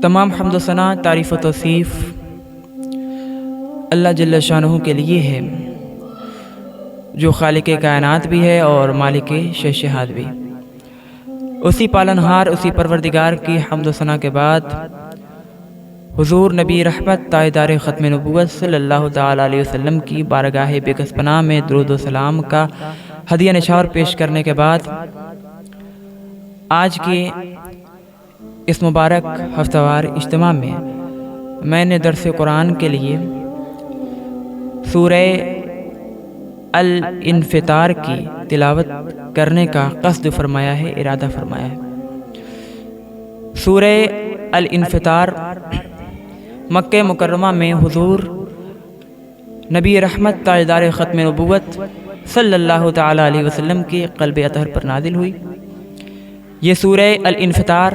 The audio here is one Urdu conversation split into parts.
تمام حمد و ثنا، تعریف و توصیف اللہ جل شانہ کے لیے ہے، جو خالق کائنات بھی ہے اور مالک شہنشاہت بھی۔ اسی پالنہار، اسی پروردگار کی حمد و ثنا کے بعد حضور نبی رحمت تاجدار ختم نبوت صلی اللہ تعالیٰ علیہ وسلم کی بارگاہ بے پناہ میں درود و سلام کا ہدیہ نشار پیش کرنے کے بعد آج کے اس مبارک ہفتہ وار اجتماع میں نے درس قرآن کے لیے سورہ الانفطار کی تلاوت کرنے کا قصد فرمایا ہے، ارادہ فرمایا ہے۔ سورہ الانفطار مکہ مکرمہ میں حضور نبی رحمت تاجدار ختم نبوت صلی اللہ تعالیٰ علیہ وسلم کی قلب اطہر پر نازل ہوئی۔ یہ سورہ الانفطار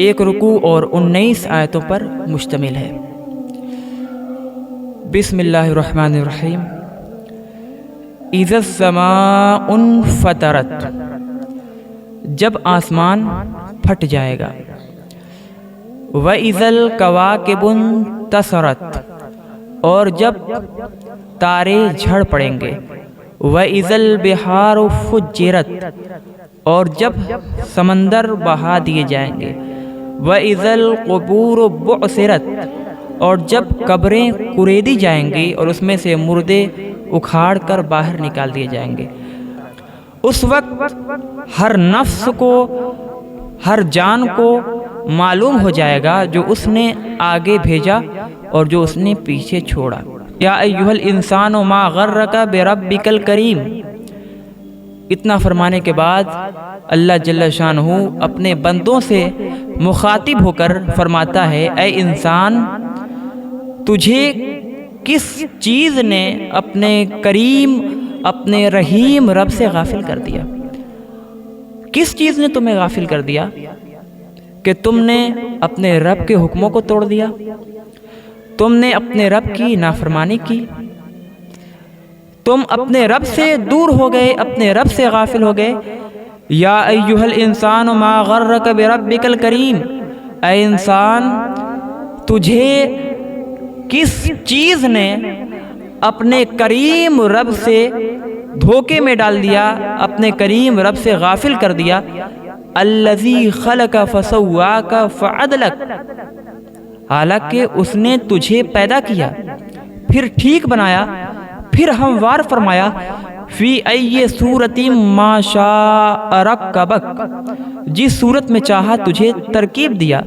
1 رکوع اور 19 آیتوں پر مشتمل ہے۔ بسم اللہ الرحمن الرحیم۔ اذا السماء انفطرت، جب آسمان پھٹ جائے گا۔ وَإِذَا الْكَوَاكِبُ انتَثَرَتْ، اور جب تارے جھڑ پڑیں گے۔ وَإِذَا الْبِحَارُ فُجِّرَتْ، اور جب سمندر بہا دیے جائیں گے۔ وَإِذَا الْقُبُورُ بُعْثِرَتْ، اور جب قبریں کریدی جائیں گی اور اس میں سے مردے اکھاڑ کر باہر نکال دیے جائیں گے۔ اس وقت ہر نفس کو، ہر جان کو معلوم ہو جائے گا جو اس نے آگے بھیجا اور جو اس نے پیچھے چھوڑا۔ یا ایھا الانسان ما غرک بربک الکریم، اتنا فرمانے کے بعد اللہ جل شانہ اپنے بندوں سے مخاطب ہو کر فرماتا ہے، اے انسان، تجھے کس چیز نے اپنے کریم، اپنے رحیم رب سے غافل کر دیا؟ کس چیز نے تمہیں غافل کر دیا کہ تم نے اپنے رب کے حکموں کو توڑ دیا، تم نے اپنے رب کی نافرمانی کی، تم اپنے رب سے دور ہو گئے، اپنے رب سے غافل ہو گئے۔ یا ایھا الانسان ما غرک بربک الکریم، اے انسان، تجھے کس چیز نے اپنے کریم رب سے دھوکے میں ڈال دیا، اپنے کریم رب سے غافل کر دیا۔ الذی خلق فسواک فعدلک، حالانکہ اس نے تجھے پیدا کیا، پھر ٹھیک بنایا، پھر ہموار فرمایا۔ فی ای صورت ما شاء رکبک، جس صورت میں چاہا تجھے ترکیب دیا۔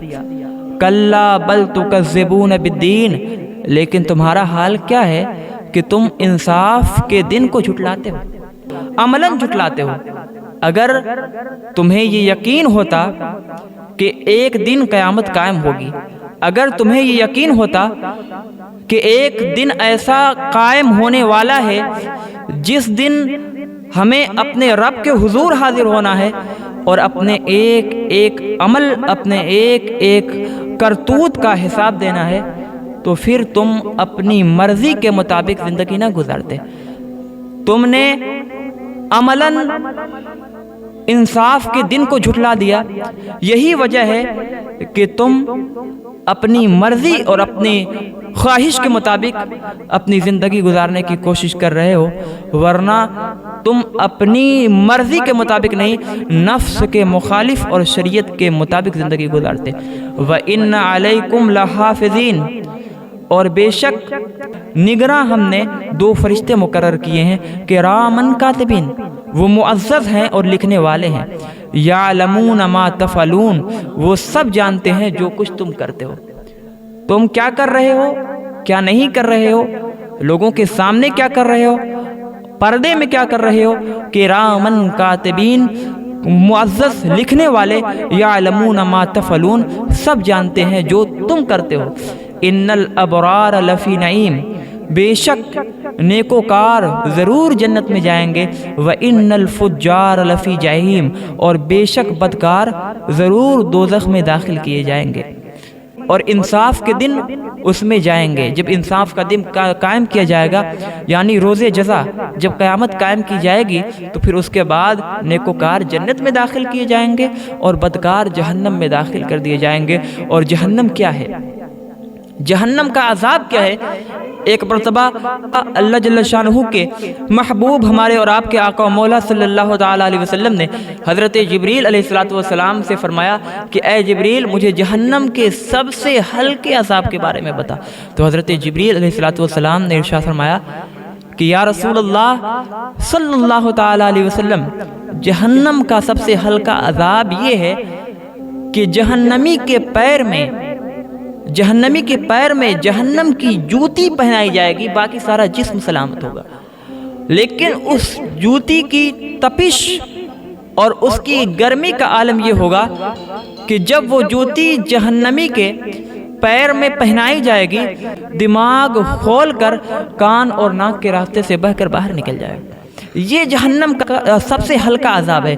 کلا بل تکذبون بالدین، لیکن تمہارا حال کیا ہے کہ تم انصاف کے دن کو جھٹلاتے ہو، عملاً جھٹلاتے ہو۔ اگر تمہیں یہ یقین ہوتا کہ ایک دن قیامت قائم ہوگی، اگر تمہیں یہ یقین ہوتا کہ ایک دن ایسا قائم ہونے والا ہے جس دن ہمیں اپنے رب کے حضور حاضر ہونا ہے اور اپنے ایک ایک عمل، اپنے ایک ایک کرتوت کا حساب دینا ہے، تو پھر تم اپنی مرضی کے مطابق زندگی نہ گزارتے۔ تم نے عملاً انصاف کے دن کو جھٹلا دیا۔ یہی وجہ ہے کہ تم اپنی مرضی اور اپنی خواہش کے مطابق اپنی زندگی گزارنے کی کوشش کر رہے ہو، ورنہ تم اپنی مرضی کے مطابق نہیں، نفس کے مخالف اور شریعت کے مطابق زندگی گزارتے۔ وَإِنَّ عَلَيْكُمْ لَحَافِظِينَ، اور بے شک نگراں ہم نے 2 فرشتے مقرر کیے ہیں، کرامن کاتبین، وہ معزز ہیں اور لکھنے والے ہیں۔ یعلمون ما تفعلون، وہ سب جانتے ہیں جو کچھ تم کرتے ہو۔ تم کیا کر رہے ہو، کیا نہیں کر رہے ہو، لوگوں کے سامنے کیا کر رہے ہو، پردے میں کیا کر رہے ہو، کرامن کاتبین، معزز لکھنے والے، یعلمون ما تفعلون، سب جانتے ہیں جو تم کرتے ہو۔ ان الابرار لفی نعیم، بے شک نیکوکار ضرور جنت میں جائیں گے۔ وَإِنَّ الْفُجَّارَ لَفِي جَحِيمٍ، اور بے شک بدکار ضرور دوزخ میں داخل کیے جائیں گے۔ اور انصاف کے دن اس میں جائیں گے۔ جب انصاف کا دن قائم کیا جائے گا، یعنی روز جزا، جب قیامت قائم کی جائے گی تو پھر اس کے بعد نیکوکار جنت میں داخل کیے جائیں گے اور بدکار جہنم میں داخل کر دیے جائیں گے۔ اور جہنم کیا ہے؟ جہنم کا عذاب کیا ہے؟ ایک مرتبہ اللہ جل شانہ کے محبوب ہمارے اور آپ کے آقا و مولا صلی اللہ تعالیٰ علیہ وسلم نے حضرت جبریل علیہ السلام سے فرمایا کہ اے جبریل، مجھے جہنم کے سب سے ہلکے عذاب کے بارے میں بتا۔ تو حضرت جبریل علیہ السلام نے ارشاد فرمایا کہ یا رسول اللہ صلی اللہ تعالیٰ علیہ وسلم، جہنم کا سب سے ہلکا عذاب یہ ہے کہ جہنمی کے پیر میں جہنم کی جوتی پہنائی جائے گی، باقی سارا جسم سلامت ہوگا، لیکن اس جوتی کی تپش اور اس کی گرمی کا عالم یہ ہوگا کہ جب وہ جوتی جہنمی کے پیر میں پہنائی جائے گی، دماغ کھول کر کان اور ناک کے راستے سے بہہ کر باہر نکل جائے گا۔ یہ جہنم کا سب سے ہلکا عذاب ہے۔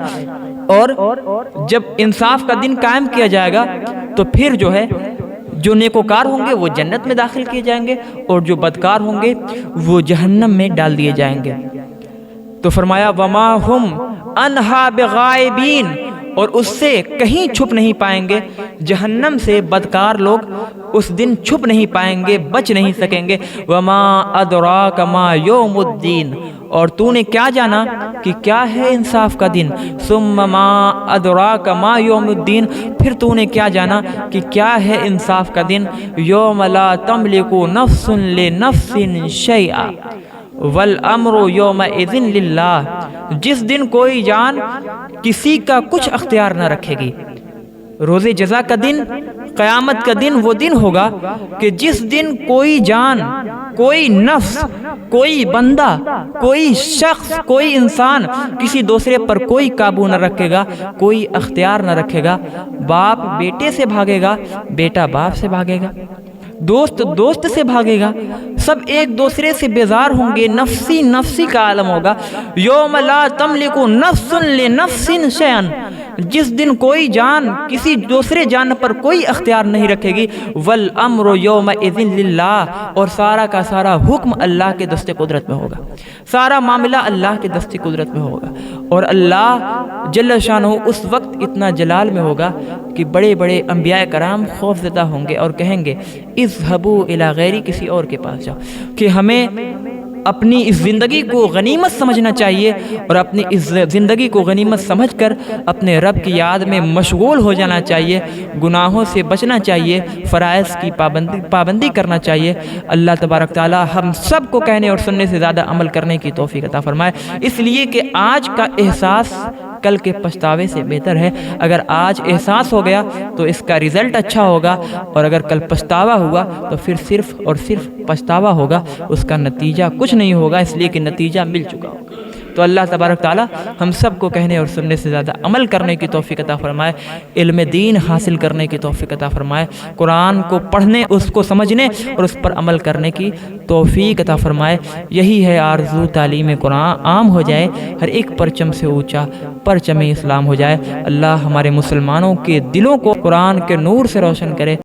اور جب انصاف کا دن قائم کیا جائے گا تو پھر جو نیکوکار ہوں گے وہ جنت میں داخل کیے جائیں گے اور جو بدکار ہوں گے وہ جہنم میں ڈال دیے جائیں گے۔ تو فرمایا وما ہم انہا بغائبین، اور اس سے کہیں چھپ نہیں پائیں گے۔ جہنم سے بدکار لوگ اس دن چھپ نہیں پائیں گے، بچ نہیں سکیں گے۔ وما ادراک ما یوم الدین، اور تو نے کیا جانا کہ کیا ہے انصاف کا دن۔ ثم ما ادراک ما یوم الدین، پھر تو نے کیا جانا کہ کیا ہے انصاف کا دن۔ یوم لا تملک نفس لنفس شیئا والامر یومئذ للہ، جس دن کوئی جان کسی کا کچھ اختیار نہ رکھے گی۔ روز جزا کا دن، قیامت کا دن وہ دن ہوگا کہ جس دن کوئی جان، کوئی نفس، کوئی بندہ، کوئی شخص، کوئی انسان کسی دوسرے پر کوئی قابو نہ رکھے گا، کوئی اختیار نہ رکھے گا۔ باپ بیٹے سے بھاگے گا، بیٹا باپ سے بھاگے گا، دوست دوست سے بھاگے گا، سب ایک دوسرے سے بیزار ہوں گے، نفسی نفسی کا عالم ہوگا۔ یوم لا تملک نفس لنفس شیئا، جس دن کوئی جان کسی دوسرے جان پر کوئی اختیار نہیں رکھے گی۔ والامر یومئذ للہ، اور سارا کا سارا حکم اللہ کے دست قدرت میں ہوگا، سارا معاملہ اللہ کے دست قدرت میں ہوگا۔ اور اللہ جل شانہ اس وقت اتنا جلال میں ہوگا کہ بڑے بڑے انبیاء کرام خوف زدہ ہوں گے اور کہیں گے اذهبوا الی غیری، کسی اور کے پاس جاؤ، کہ ہمیں اپنی اس زندگی کو غنیمت سمجھنا چاہیے اور اپنی اس زندگی کو غنیمت سمجھ کر اپنے رب کی یاد میں مشغول ہو جانا چاہیے، گناہوں سے بچنا چاہیے، فرائض کی پابندی کرنا چاہیے۔ اللہ تبارک تعالی ہم سب کو کہنے اور سننے سے زیادہ عمل کرنے کی توفیق عطا فرمائے، اس لیے کہ آج کا احساس کل کے پچھتاوے سے بہتر ہے۔ اگر آج احساس ہو گیا تو اس کا رزلٹ اچھا ہوگا، اور اگر کل پچھتاوا ہوا تو پھر صرف اور صرف پچھتاوا ہوگا، اس کا نتیجہ کچھ نہیں ہوگا، اس لیے کہ نتیجہ مل چکا ہوگا۔ تو اللہ تبارک تعالی ہم سب کو کہنے اور سننے سے زیادہ عمل کرنے کی توفیق عطا فرمائے، علم دین حاصل کرنے کی توفیق عطا فرمائے، قرآن کو پڑھنے، اس کو سمجھنے اور اس پر عمل کرنے کی توفیق عطا فرمائے۔ یہی ہے آرزو، تعلیم قرآن عام ہو جائے، ہر ایک پرچم سے اونچا پرچم اسلام ہو جائے۔ اللہ ہمارے مسلمانوں کے دلوں کو قرآن کے نور سے روشن کرے۔